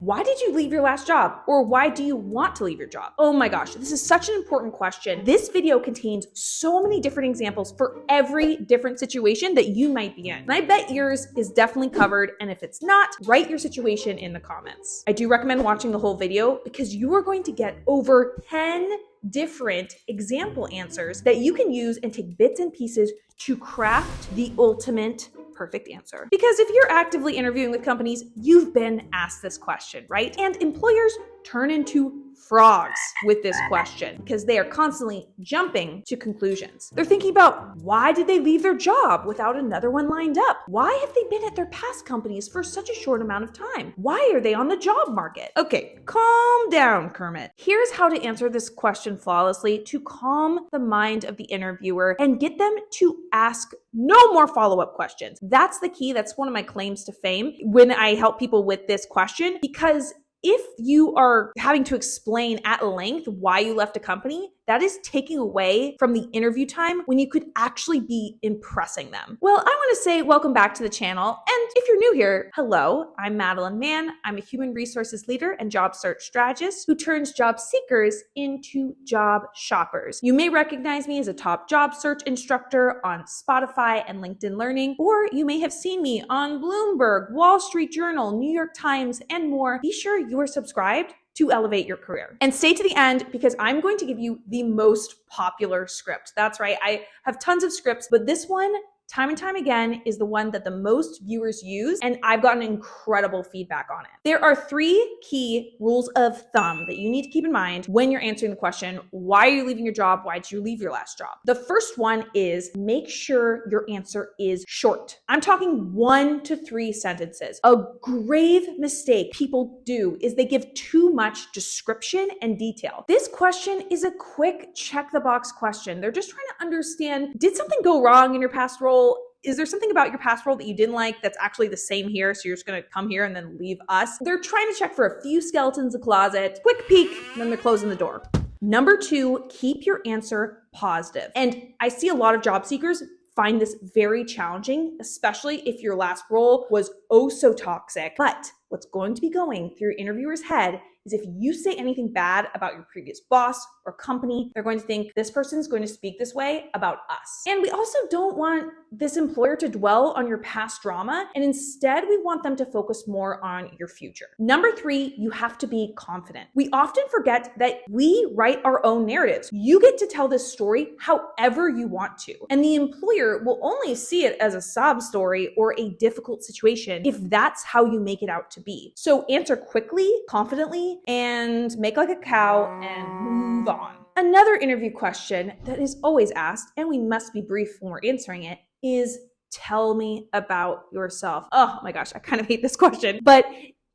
Why did you leave your last job? Or why do you want to leave your job? Oh my gosh, this is such an important question. This video contains so many different examples for every different situation that you might be in. And I bet yours is definitely covered, and if it's not, write your situation in the comments. I do recommend watching the whole video because you are going to get over 10 different example answers that you can use and take bits and pieces to craft the ultimate perfect answer. Because if you're actively interviewing with companies, you've been asked this question, right? And employers turn into frogs with this question because they are constantly jumping to conclusions. They're thinking about, why did they leave their job without another one lined up? Why have they been at their past companies for such a short amount of time? Why are they on the job market? Okay, calm down, Kermit. Here's how to answer this question flawlessly to calm the mind of the interviewer and get them to ask no more follow-up questions. That's the key. That's one of my claims to fame when I help people with this question, because if you are having to explain at length why you left a company, that is taking away from the interview time when you could actually be impressing them. Well, I want to say welcome back to the channel. And if you're new here, hello, I'm Madeline Mann. I'm a human resources leader and job search strategist who turns job seekers into job shoppers. You may recognize me as a top job search instructor on Spotify and LinkedIn Learning, or you may have seen me on Bloomberg, Wall Street Journal, New York Times, and more. Be sure you are subscribed to elevate your career. And stay to the end because I'm going to give you the most popular script. That's right, I have tons of scripts, but this one, time and time again, is the one that the most viewers use, and I've gotten incredible feedback on it. There are 3 key rules of thumb that you need to keep in mind when you're answering the question, why are you leaving your job? Why did you leave your last job? The first one is make sure your answer is short. I'm talking 1 to 3 sentences. A grave mistake people do is they give too much description and detail. This question is a quick check the box question. They're just trying to understand, did something go wrong in your past role? Is there something about your past role that you didn't like that's actually the same here, so you're just gonna come here and then leave us? They're trying to check for a few skeletons in the closet, quick peek, and then they're closing the door. Number 2, keep your answer positive. And I see a lot of job seekers find this very challenging, especially if your last role was oh so toxic. But what's going to be going through your interviewer's head is if you say anything bad about your previous boss or company, they're going to think this person is going to speak this way about us. And we also don't want this employer to dwell on your past drama, and instead we want them to focus more on your future. Number 3, you have to be confident. We often forget that we write our own narratives. You get to tell this story however you want to, and the employer will only see it as a sob story or a difficult situation if that's how you make it out to be. So answer quickly, confidently, and make like a cow and move on. Another interview question that is always asked, and we must be brief when we're answering it, is tell me about yourself. Oh my gosh, I kind of hate this question, but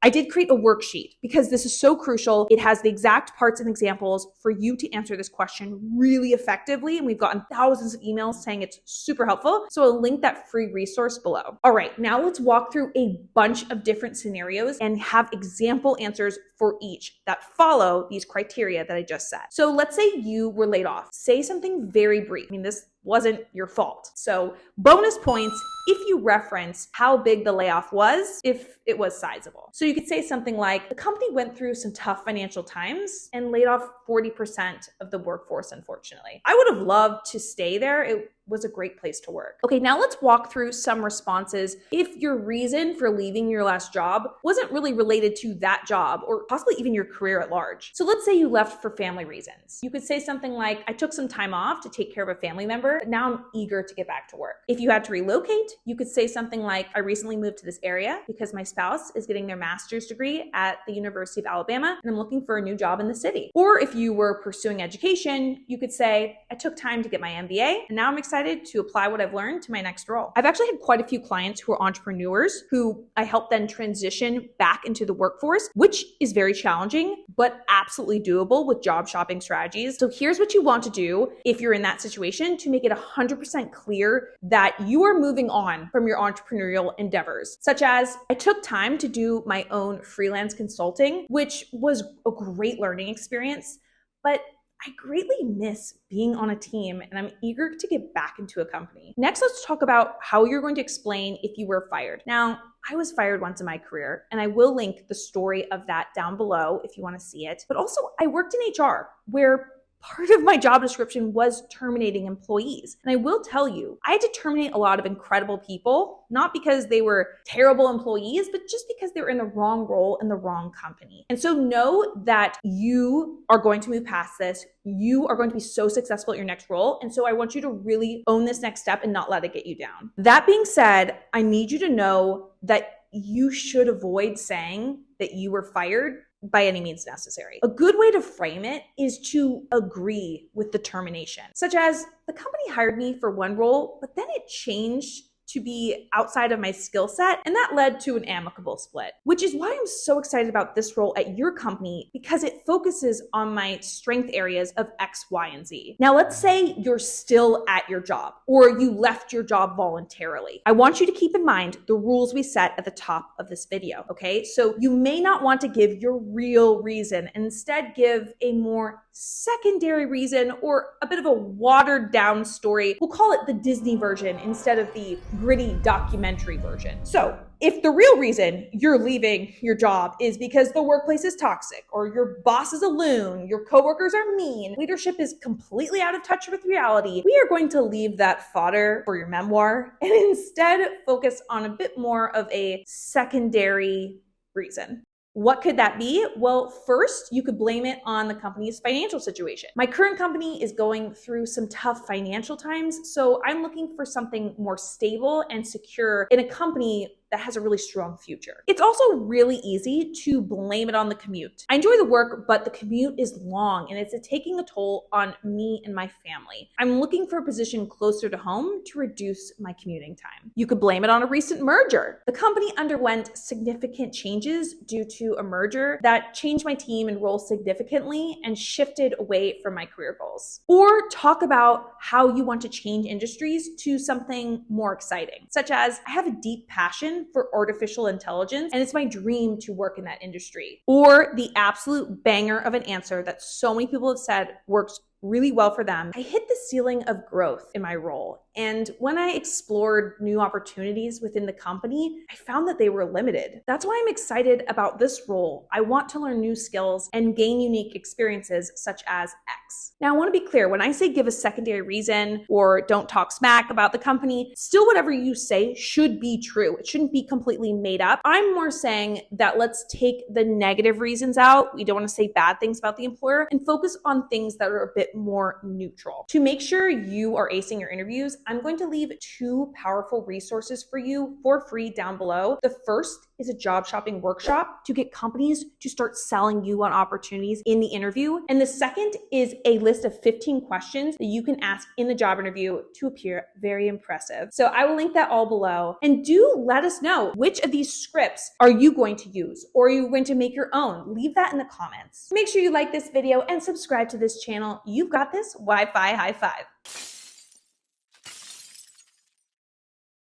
I did create a worksheet because this is so crucial. It has the exact parts and examples for you to answer this question really effectively. And we've gotten thousands of emails saying it's super helpful. So I'll link that free resource below. All right, now let's walk through a bunch of different scenarios and have example answers for each that follow these criteria that I just said. So let's say you were laid off. Say something very brief. I mean, this wasn't your fault. So bonus points if you reference how big the layoff was, if it was sizable. So you could say something like, the company went through some tough financial times and laid off 40% of the workforce, unfortunately. I would have loved to stay there. It was a great place to work. Okay, now let's walk through some responses if your reason for leaving your last job wasn't really related to that job or possibly even your career at large. So let's say you left for family reasons. You could say something like, I took some time off to take care of a family member, but now I'm eager to get back to work. If you had to relocate, you could say something like, I recently moved to this area because my spouse is getting their master's degree at the University of Alabama and I'm looking for a new job in the city. Or if you were pursuing education, you could say, I took time to get my MBA and now I'm excited to apply what I've learned to my next role. I've actually had quite a few clients who are entrepreneurs who I help then transition back into the workforce, which is very challenging, but absolutely doable with job shopping strategies. So here's what you want to do if you're in that situation to make it 100% clear that you are moving on from your entrepreneurial endeavors, such as, I took time to do my own freelance consulting, which was a great learning experience, but I greatly miss being on a team and I'm eager to get back into a company. Next, let's talk about how you're going to explain if you were fired. Now, I was fired once in my career, and I will link the story of that down below if you want to see it. But also, I worked in HR where part of my job description was terminating employees. And I will tell you, I had to terminate a lot of incredible people, not because they were terrible employees, but just because they were in the wrong role in the wrong company. And so know that you are going to move past this. You are going to be so successful at your next role. And so I want you to really own this next step and not let it get you down. That being said, I need you to know that you should avoid saying that you were fired by any means necessary. A good way to frame it is to agree with the termination, such as the company hired me for one role, but then it changed to be outside of my skill set, and that led to an amicable split, which is why I'm so excited about this role at your company, because it focuses on my strength areas of X, Y, and Z. Now, let's say you're still at your job or you left your job voluntarily. I want you to keep in mind the rules we set at the top of this video, okay? So you may not want to give your real reason and instead give a more secondary reason or a bit of a watered down story. We'll call it the Disney version instead of the gritty documentary version. So if the real reason you're leaving your job is because the workplace is toxic or your boss is a loon, your coworkers are mean, leadership is completely out of touch with reality, we are going to leave that fodder for your memoir and instead focus on a bit more of a secondary reason. What could that be? Well, first, you could blame it on the company's financial situation. My current company is going through some tough financial times, so I'm looking for something more stable and secure in a company that has a really strong future. It's also really easy to blame it on the commute. I enjoy the work, but the commute is long and it's taking a toll on me and my family. I'm looking for a position closer to home to reduce my commuting time. You could blame it on a recent merger. The company underwent significant changes due to a merger that changed my team and role significantly and shifted away from my career goals. Or talk about how you want to change industries to something more exciting, such as I have a deep passion for artificial intelligence, and it's my dream to work in that industry. Or the absolute banger of an answer that so many people have said works really well for them. I hit the ceiling of growth in my role. And when I explored new opportunities within the company, I found that they were limited. That's why I'm excited about this role. I want to learn new skills and gain unique experiences such as X. Now, I want to be clear, when I say give a secondary reason or don't talk smack about the company, still whatever you say should be true. It shouldn't be completely made up. I'm more saying that let's take the negative reasons out. We don't want to say bad things about the employer and focus on things that are a bit more neutral. To make sure you are acing your interviews, I'm going to leave 2 powerful resources for you for free down below. The first is a job shopping workshop to get companies to start selling you on opportunities in the interview. And the second is a list of 15 questions that you can ask in the job interview to appear very impressive. So I will link that all below. And do let us know, which of these scripts are you going to use, or are you going to make your own? Leave that in the comments. Make sure you like this video and subscribe to this channel. You've got this. Wi-Fi high five.